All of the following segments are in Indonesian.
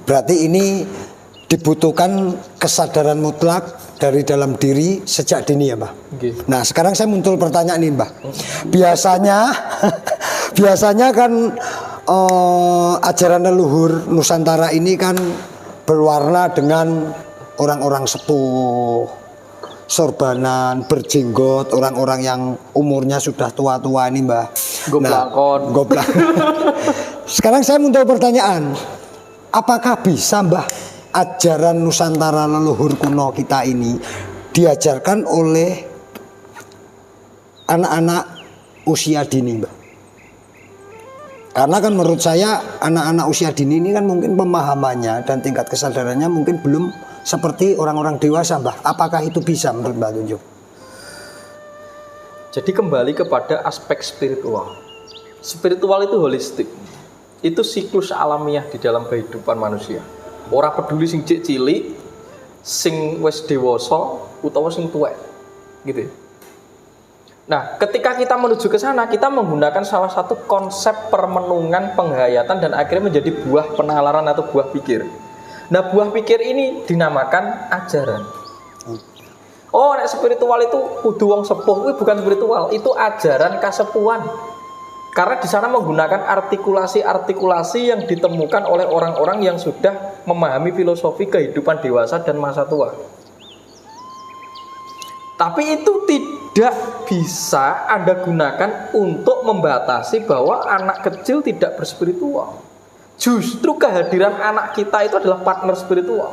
Berarti ini dibutuhkan kesadaran mutlak dari dalam diri sejak dini ya, Mbah. Okay. Nah, sekarang saya muncul pertanyaan nih, Mbah. Biasanya kan ajaran leluhur Nusantara ini kan berwarna dengan orang-orang sepuh, sorbanan, berjenggot, orang-orang yang umurnya sudah tua-tua ini, Mbah. Goblak. Sekarang saya muncul pertanyaan, apakah bisa, Mbah, ajaran Nusantara leluhur kuno kita ini diajarkan oleh anak-anak usia dini, Mbah? Karena kan menurut saya anak-anak usia dini ini kan mungkin pemahamannya dan tingkat kesadarannya mungkin belum seperti orang-orang dewasa, Mbah. Apakah itu bisa menurut Mbah Tunjung? Jadi kembali kepada aspek spiritual. Spiritual itu holistik. Itu siklus alamiah di dalam kehidupan manusia. Ora peduli sing cilik, sing wis dewasa utawa sing tuwek. Gitu. Nah, ketika kita menuju ke sana, kita menggunakan salah satu konsep permenungan, penghayatan dan akhirnya menjadi buah penalaran atau buah pikir. Nah, buah pikir ini dinamakan ajaran. Oh, nek spiritual itu kudu wong sepuh, itu bukan spiritual, itu ajaran kasepuhan. Karena di sana menggunakan artikulasi-artikulasi yang ditemukan oleh orang-orang yang sudah memahami filosofi kehidupan dewasa dan masa tua. Tapi itu tidak bisa Anda gunakan untuk membatasi bahwa anak kecil tidak berspiritual. Justru kehadiran anak kita itu adalah partner spiritual.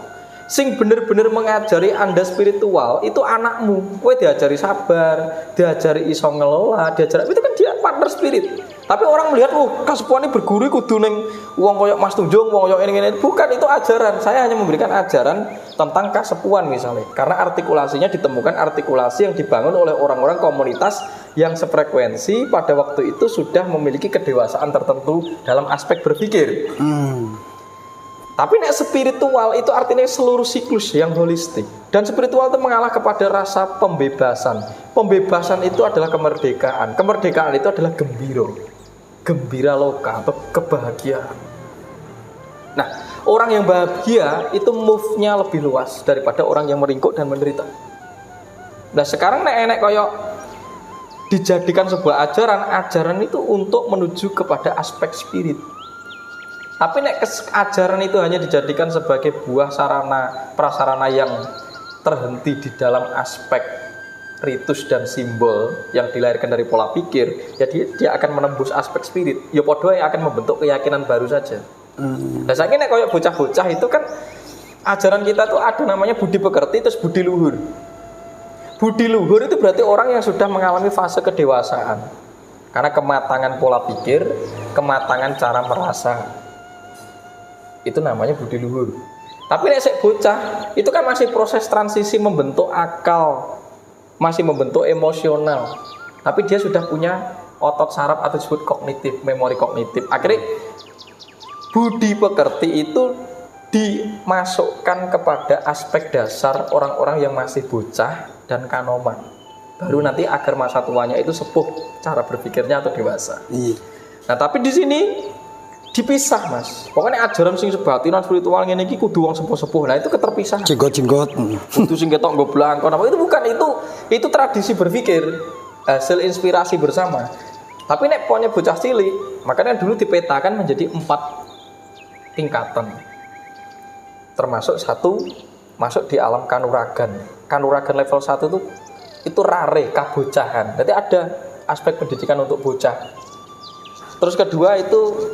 Sing bener-bener mengajari Anda spiritual itu anakmu. Kowe diajari sabar, diajari iso ngelola, diajari itu kan dia partner spirit. Tapi orang melihat, kasepuhan ini berguru kudu ning wong koyok Mas Tunjung, wong koyok ini. Bukan, itu ajaran. Saya hanya memberikan ajaran tentang kasepuhan misalnya. Karena artikulasinya ditemukan artikulasi yang dibangun oleh orang-orang komunitas yang sefrekuensi pada waktu itu sudah memiliki kedewasaan tertentu dalam aspek berpikir. Tapi nek spiritual itu artinya seluruh siklus yang holistik. Dan spiritual itu mengalah kepada rasa pembebasan. Pembebasan itu adalah kemerdekaan. Kemerdekaan itu adalah gembira loka atau kebahagiaan. Nah, orang yang bahagia itu move-nya lebih luas daripada orang yang meringkuk dan menderita. Nah, sekarang nek koyok dijadikan sebuah ajaran itu untuk menuju kepada aspek spirit. Tapi nek ajaran itu hanya dijadikan sebagai buah sarana prasarana yang terhenti di dalam aspek ritus dan simbol yang dilahirkan dari pola pikir, jadi dia akan menembus aspek spirit. Ya podo yang akan membentuk keyakinan baru saja. Nah, saya kira kayak bocah-bocah itu kan ajaran kita tuh ada namanya budi pekerti terus budi luhur. Budi luhur itu berarti orang yang sudah mengalami fase kedewasaan. Karena kematangan pola pikir, kematangan cara merasa. Itu namanya budi luhur. Tapi nek sek bocah itu kan masih proses transisi membentuk akal, masih membentuk emosional. Tapi dia sudah punya otot saraf atau disebut kognitif, memori kognitif. Akhirnya budi pekerti itu dimasukkan kepada aspek dasar orang-orang yang masih bocah dan kanoman. Baru nanti agar masa tuanya itu sepuh cara berpikirnya atau dewasa. Nah, tapi di sini dipisah, Mas. Pokoknya ajaran sing sebatinan spiritual ngene iki kudu wong sepuh-sepuh. Nah, itu keterpisahan. Jenggot-jenggot. Kudu sing ketok nggo blangkon apa itu bukan, itu tradisi berpikir, hasil inspirasi bersama. Tapi nek pokoknya bocah cilik, makanya dulu dipetakan menjadi 4 tingkatan. Termasuk 1 masuk di alam kanuragan. Kanuragan level 1 itu rare, kabocahan. Jadi ada aspek pendidikan untuk bocah. Terus kedua itu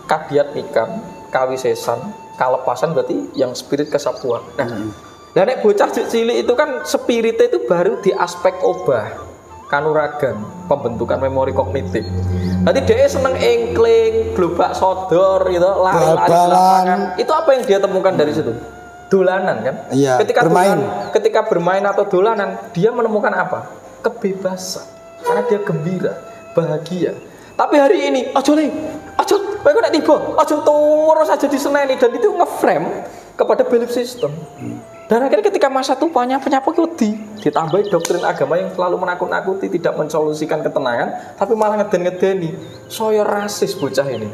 kadiat nikam, kawisesan, kalepasan berarti yang spirit kesapuan. Nah, nek bocah cilik itu kan spiritnya itu baru di aspek obah, kanuragan, pembentukan memori kognitif. Nanti dia seneng engkling, globak sodor gitu, lari-lari lapangan. Itu apa yang dia temukan dari situ? Dolanan kan? Iya, ketika bermain atau dolanan, dia menemukan apa? Kebebasan. Karena dia gembira, bahagia. Tapi hari ini, ojo kowe nek tiba, aja terus aja diseneni, dan itu nge-frame kepada belief system. Dan akhirnya ketika masa tuanya penyapa wedi, ditambahi doktrin agama yang selalu menakut-nakuti, tidak mensolusikan ketenangan, tapi malah ngeden-ngedeni. Soyo rasis bocah ini.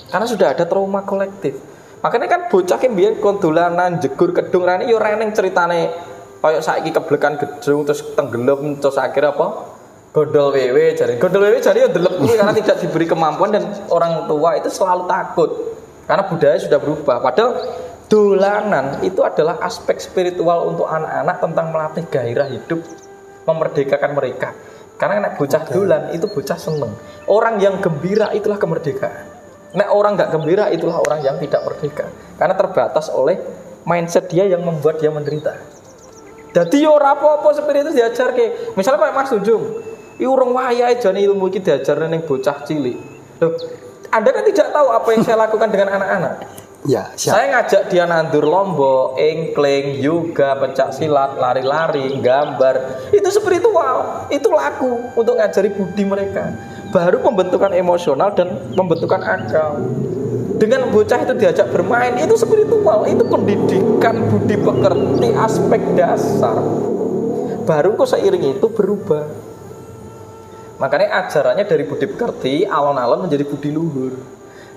Karena sudah ada trauma kolektif. Makanya kan bocah ki mbiyen kon dolanan jegur kedung rene yo reneng ceritane kaya saiki keblekan gedung terus tenggelam terus akhirnya apa? Gondol wewe jari yo delep kuwi karena tidak diberi kemampuan dan orang tua itu selalu takut. Karena budaya sudah berubah. Padahal dolanan itu adalah aspek spiritual untuk anak-anak tentang melatih gairah hidup, memerdekakan mereka. Karena nek bocah dolan itu bocah seneng. Orang yang gembira itulah kemerdekaan. Nek orang nggak gembira itulah orang yang tidak merdeka. Karena terbatas oleh mindset dia yang membuat dia menderita. Jadi yo ora apa-apa seperti itu diajar ke. Misalnya Pak Mas Tunjung, iki urung wayahe jane ilmu iki diajarne ning bocah cilik. Loh, Anda kan tidak tahu apa yang saya lakukan dengan anak-anak. Ya, siap. Saya ngajak dia nandur lombok, engkling, yoga, pencak silat, lari-lari, gambar. Itu spiritual, itu laku untuk ngajari budi mereka. Baru pembentukan emosional dan pembentukan akal. Dengan bocah itu diajak bermain, itu spiritual, itu pendidikan budi pekerti aspek dasar. Baru kok seiring itu berubah. Makanya ajarannya dari budi pekerti alon-alon menjadi budi luhur.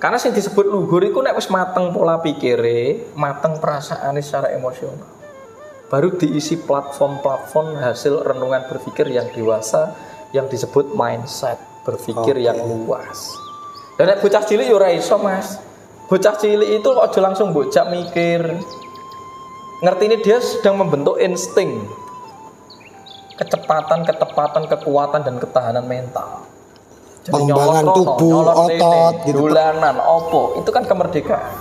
Karena yang disebut luhur itu nek wis mateng pola pikire, mateng perasaane secara emosional. Baru diisi platform-platform hasil renungan berpikir yang dewasa yang disebut mindset, berpikir yang luas. Dan nek bocah cilik yo ora iso, Mas. Bocah cilik itu aja langsung bocah mikir. Ngerti ini dia sedang membentuk insting. Kecepatan, ketepatan, kekuatan dan ketahanan mental. Jadi pengembangan tubuh, otot, gitu. Dolanan, opo, itu kan kemerdekaan.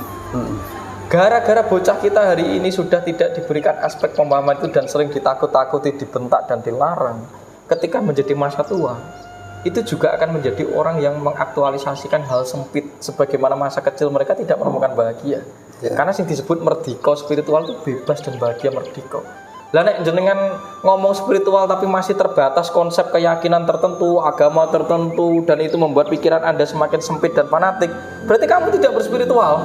Gara-gara bocah kita hari ini sudah tidak diberikan aspek pemahaman itu dan sering ditakut-takuti, dibentak dan dilarang. Ketika menjadi masa tua, itu juga akan menjadi orang yang mengaktualisasikan hal sempit sebagaimana masa kecil mereka tidak menemukan bahagia. Karena yang disebut merdeka spiritual itu bebas dan bahagia merdeka. Lah nek jenengan ngomong spiritual tapi masih terbatas konsep keyakinan tertentu, agama tertentu dan itu membuat pikiran Anda semakin sempit dan fanatik, berarti kamu tidak berspiritual.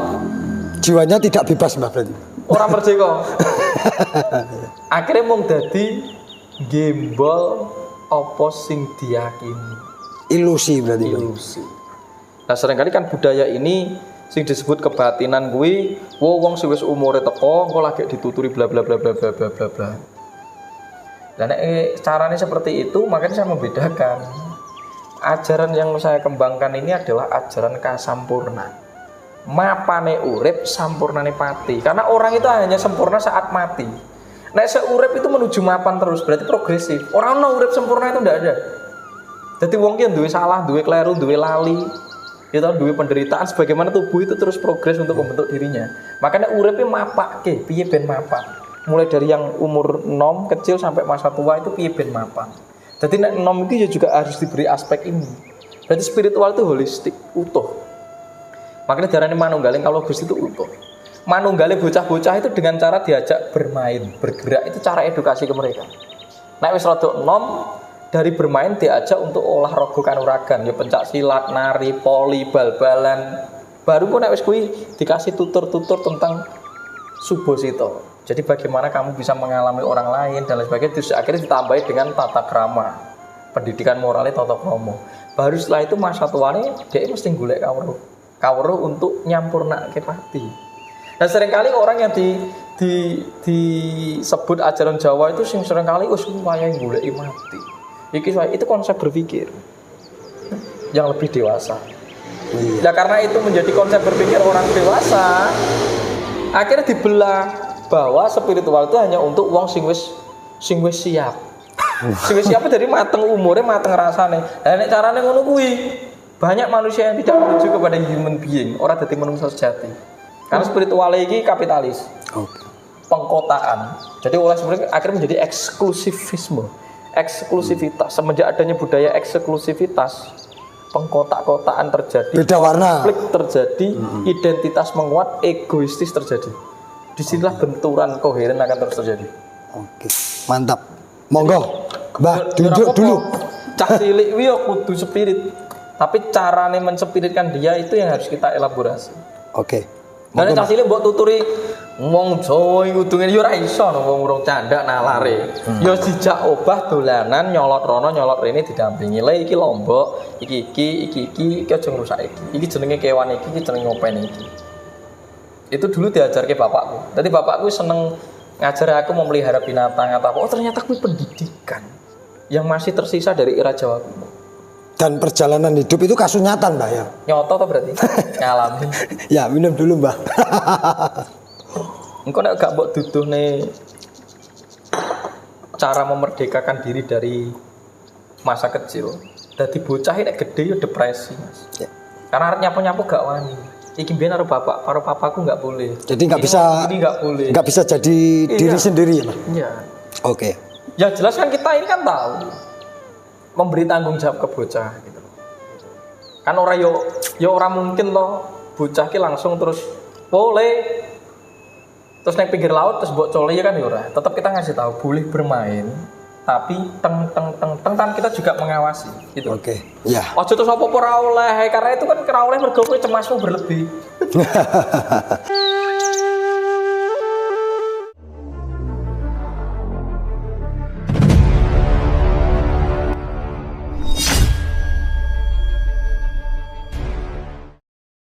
Jiwanya tidak bebas, Mbak, berarti. Orang merdeka. Akhirnya mung dadi gembol apa sing diyakini. Ilusi berarti. Ilusi. Nah, seringkali kan budaya ini sing disebut kebatinan kuwi wong sing wis umure teko engko lagi dituturi bla bla bla bla bla bla bla bla. Lah nek carane seperti itu makanya saya membedakan. Ajaran yang saya kembangkan ini adalah ajaran kasampurna. Mapane urip sampurnane pati. Karena orang itu hanya sempurna saat mati. Nek seurip itu menuju mapan terus berarti progresif. Orang ono urip sempurna itu ndak ada. Jadi wong ki duwe salah, duwe kleru, duwe lali. Kita duwe penderitaan sebagaimana tubuh itu terus progres untuk membentuk dirinya. Makanya uripe mapake, piye ben mapan. Mulai dari yang umur nom kecil sampai masa tua itu piye ben mapan. Jadi nek nom itu juga harus diberi aspek ini. Berarti spiritual itu holistik, utuh. Makanya darane manunggaling kalau Gusti itu utuh. Manunggaling bocah-bocah itu dengan cara diajak bermain, bergerak itu cara edukasi ke mereka. Nek wis rada nom dari bermain diajak untuk olahraga kanuragan ya pencak silat, nari, poli, bal-balan. Baru pun nek wis kuwi dikasih tutur-tutur tentang subosito. Jadi bagaimana kamu bisa mengalami orang lain dan lain sebagainya. Terus akhirnya ditambahi dengan tata krama, pendidikan moralnya tata krama. Baru setelah itu masa tuane dia mesti golek kawruh untuk nyampurnake pati. Dan seringkali orang yang disebut ajaran Jawa itu seringkali wis wayahe goleki mati. Itu konsep berpikir yang lebih dewasa. Ya karena itu menjadi konsep berpikir orang dewasa, akhirnya dibelah bahwa spiritual itu hanya untuk wong sing wis siap. Sing wis siap dari mateng umure, mateng rasane. Lah nek carane ngono kuwi, banyak manusia yang tidak menuju kepada human being, ora dadi manusia sejati. Karena spiritual iki kapitalis. Pengkotaan. Jadi oleh sebenarnya akhirnya menjadi eksklusivitas. Semenjak adanya budaya eksklusivitas, pengkotak-kotaan terjadi, beda warna, konflik terjadi, identitas menguat, egoistis terjadi. Disinilah benturan koheren akan terus terjadi. Oke, mantap. Monggo, Mbah, tunjuk dulu. Cah cilik kuwi kudu spirit. Tapi carane menspiritkan dia itu yang harus kita elaborasi. Oke. Nek cah cilik mbok tuturi wong Jawa iku kudune yo ora iso no wong urung candak nalare. Yo dijak obah dolanan nyolot rono nyolot rene didampingi. Lah iki lombok, iki aja ngrusak iki. Iki jenenge kewan iki jenenge ngopen iki. Itu dulu diajar ke bapakku. Tadi bapakku seneng ngajar aku memelihara binatang atau apa. Oh ternyata aku pendidikan yang masih tersisa dari era Jawa kuno. Dan perjalanan hidup itu kasunyatan Mbah ya. Nyoto tuh berarti ngalami. Ya minum dulu Mbah. Engkau nek gak mbok duduh nih cara memerdekakan diri dari masa kecil. Dadi bocah nek gede ya depresi Mas. Ya. Karena arep nyapu-nyapu gak wani. Iki biyen karo papaku nggak boleh. Jadi nggak bisa, ini nggak boleh. Nggak bisa jadi diri sendiri ya Mbah. Iya. Oke. Ya jelas kan kita ini kan tahu memberi tanggung jawab ke bocah gitu. Kan orang yo orang mungkin loh bocah ki langsung terus boleh terus naik pinggir laut terus buat cole ya kan ya ora. Tetap kita ngasih tahu boleh bermain tapi teng kita juga mengawasi gitu. Oke. Ya. Ojo terus apa ora oleh karena itu kan ora oleh mergo kowe cemasmu berlebih.